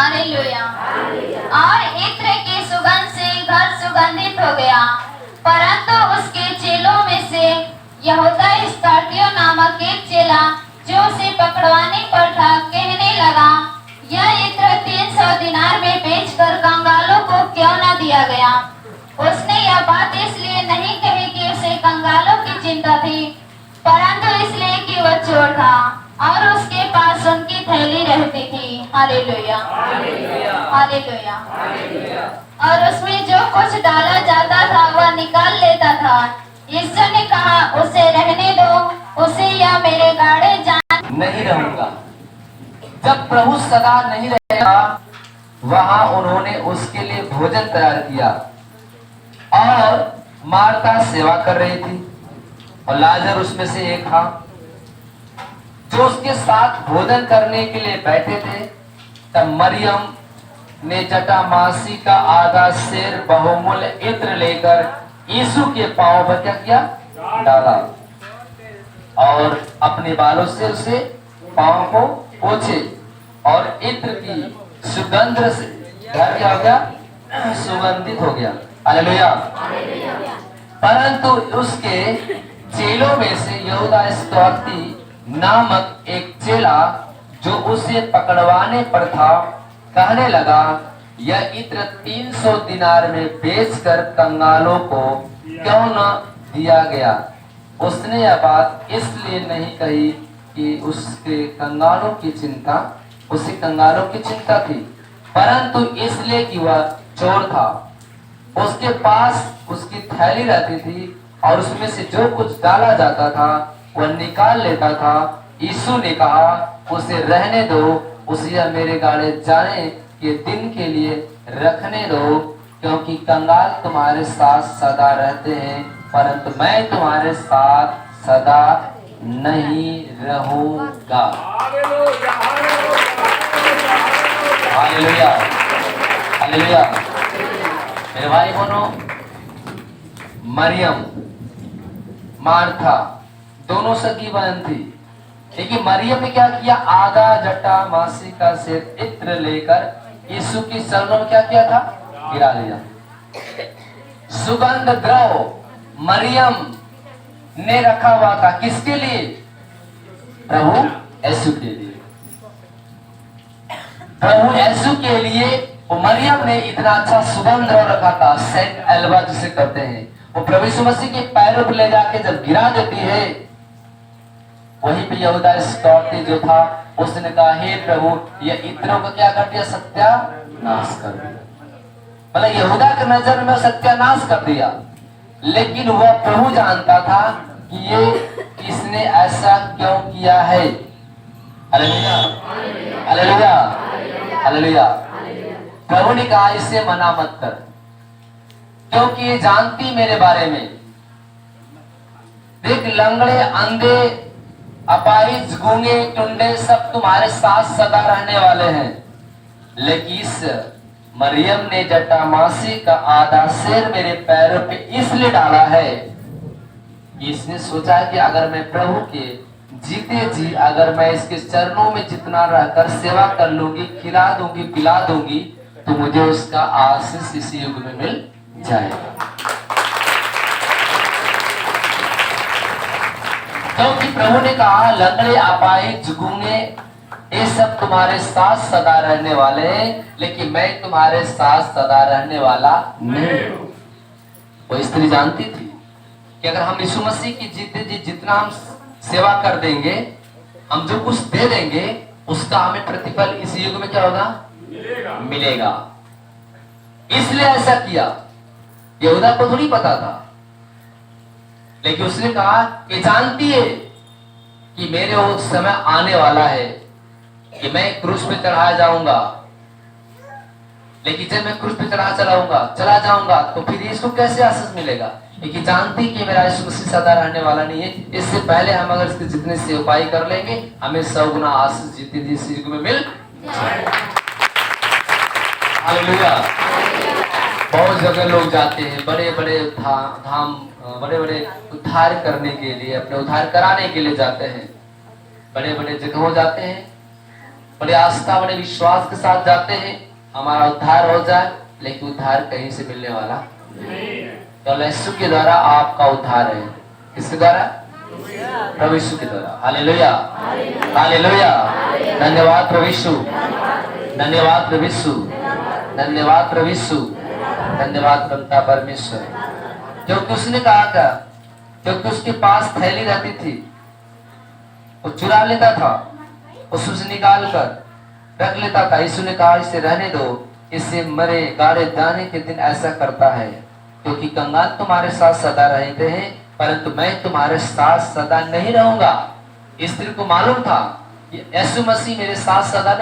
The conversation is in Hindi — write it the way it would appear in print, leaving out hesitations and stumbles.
हालेलुया। और इत्र की सुगंध से घर सुगंधित हो गया। परंतु उसके चेलों में से यहूदा इस्करियोती नामक एक चेला जो उसे पकड़वाने पर था, कहने लगा, यह इत्र 300 दिनार में बेचकर कंगालों को क्यों न दिया गया। उसने यह बात इसलिए नहीं कही कि उसे कंगालों की चिंता थी, परंतु इसलिए कि वह चोर था और उसके पास उनकी थैली रहती थी। Hallelujah, hallelujah. और उसमें जो कुछ डाला जाता था वह निकाल लेता था। यीशु ने कहा, उसे रहने दो, उसे या मेरे गाड़े जान नहीं रहूंगा। जब प्रभु सदा नहीं रहेगा, वहां उन्होंने उसके लिए भोजन तैयार किया और मार्ता सेवा कर रही थी और लाजर उसमें से एक था जो उसके साथ भोजन करने के लिए बैठे थे। तब मरियम ने जटामासी का आधा सेर बहुमूल्य इत्र लेकर यीशु के पांव पर क्या किया, डाला और अपने बालों से उसे पांव को पोंछे और इत्र की सुगंध से घर क्या हो गया, सुगंधित हो गया। हालेलुया। परंतु उसके चेलों में से यहूदा इस्करियोती नामक एक चेला जो उसे पकड़वाने पर था, कहने लगा, यह इत्र 300 दिनार में बेचकर कंगालों को क्यों न दिया गया। उसने यह बात इसलिए नहीं कही कि उसके कंगालों की चिंता, उसे कंगालों की चिंता थी, परंतु इसलिए कि वह चोर था। उसके पास उसकी थैली रहती थी और उसमें से जो कुछ डाला जाता था वह निकाल लेता था। यीशु ने कहा, उसे रहने दो, उसे मेरे गाड़े जाने के दिन के लिए रखने दो, क्योंकि कंगाल तुम्हारे साथ सदा रहते हैं, परंतु मैं तुम्हारे साथ सदा नहीं रहूंगा। Hallelujah, hallelujah. मेरे भाई बहनों, मरियम मार्था दोनों सगी बहन थी, लेकिन मरियम ने क्या किया, आधा जटामासी का सेर इत्र लेकर यीशु की चरणों में क्या किया था, गिरा लिया। सुगंध द्रव मरियम ने रखा हुआ था, किसके लिए, प्रभु यीशु के लिए। प्रभु यीशु के लिए वो मरियम ने इतना अच्छा सुगंध द्रव रखा था, सेंट एल्वा जिसे कहते हैं। वो प्रभु यीशु मसीह के पैरों पर ले जाके जब गिरा देती है, वहीं पे यहूदा इस्करियोती जो था उसने कहा, हे प्रभु, ये इत्रों को क्या कर दिया, सत्यानाश कर दिया। मतलब यहूदा की नजर में सत्यानाश कर दिया, लेकिन वह प्रभु जानता था कि ये इसने ऐसा क्यों किया है। Hallelujah, hallelujah, hallelujah. प्रभु ने कहा, इसे मना मत कर, क्योंकि ये जानती मेरे बारे में। देख, लंगड़े, अंधे, अपाहिज, गूंगे, टुंडे सब तुम्हारे साथ सदा रहने वाले हैं, लेकिन इस मरियम ने जटामासी का आधा सेर मेरे पैरों पे इसलिए डाला है, इसने सोचा है कि अगर मैं प्रभु के जीते जी अगर मैं इसके चरणों में जितना रहकर सेवा कर लूंगी, खिला दूंगी, पिला दूंगी, तो मुझे उसका आशीष इसी युग में मिल जाएगा। क्योंकि प्रभु ने कहा, लंगड़े, अपाहिज, गूंगे, ये सब तुम्हारे साथ सदा रहने वाले हैं, लेकिन मैं तुम्हारे साथ सदा रहने वाला नहीं हूं। वो स्त्री जानती थी कि अगर हम यीशु मसीह की जीते जी जितना हम सेवा कर देंगे, हम जो कुछ दे देंगे, उसका हमें प्रतिफल इस युग में क्या होगा, मिलेगा। इसलिए ऐसा किया। यहूदा को थोड़ी पता था, लेकिन उसने कहा कि जानती है कि मेरे वो समय आने वाला है कि मैं क्रूस पे चढ़ाया जाऊंगा, लेकिन जब मैं क्रूस पे चला जाऊंगा तो फिर इसको कैसे आशीष मिलेगा। लेकिन जानती कि मेरा यीशु मसीह सदा रहने वाला नहीं है, इससे पहले हम अगर इसके जितने से उपाय कर लेंगे, हमें 100 गुना आशीष जीती जी इस युग में मिल जाएगा। हालेलुया। बहुत जगह लोग जाते हैं, बड़े बड़े धाम, बड़े बड़े उद्धार करने के लिए, अपने उद्धार कराने के लिए जाते हैं, बड़े बड़े जगहों जाते हैं, बड़े आस्था बड़े विश्वास के साथ जाते हैं, हमारा उद्धार हो जाए, लेकिन उद्धार कहीं से मिलने वाला केवल यीशु के द्वारा आपका उद्धार है। किसके द्वारा? प्रभु यीशु के द्वारा। Hallelujah, hallelujah. धन्यवाद प्रभु यीशु, धन्यवाद प्रभु यीशु, धन्यवाद प्रभु यीशु, धन्यवाद पिता परमेश्वर। क्योंकि उसने कहा क्या? क्योंकि उसके पास थैली रहती थी, वो चुरा लेता था, उसे निकाल कर रख लेता था। यीशु ने कहा इसे रहने दो, इसे मरे गाड़े जाने के दिन ऐसा करता है, क्योंकि कंगाल तुम्हारे साथ सदा रहते हैं, परंतु मैं तुम्हारे साथ सदा नहीं रहूंगा। स्त्री को मालूम था कि यीशु मसीह मेरे साथ सदा नहीं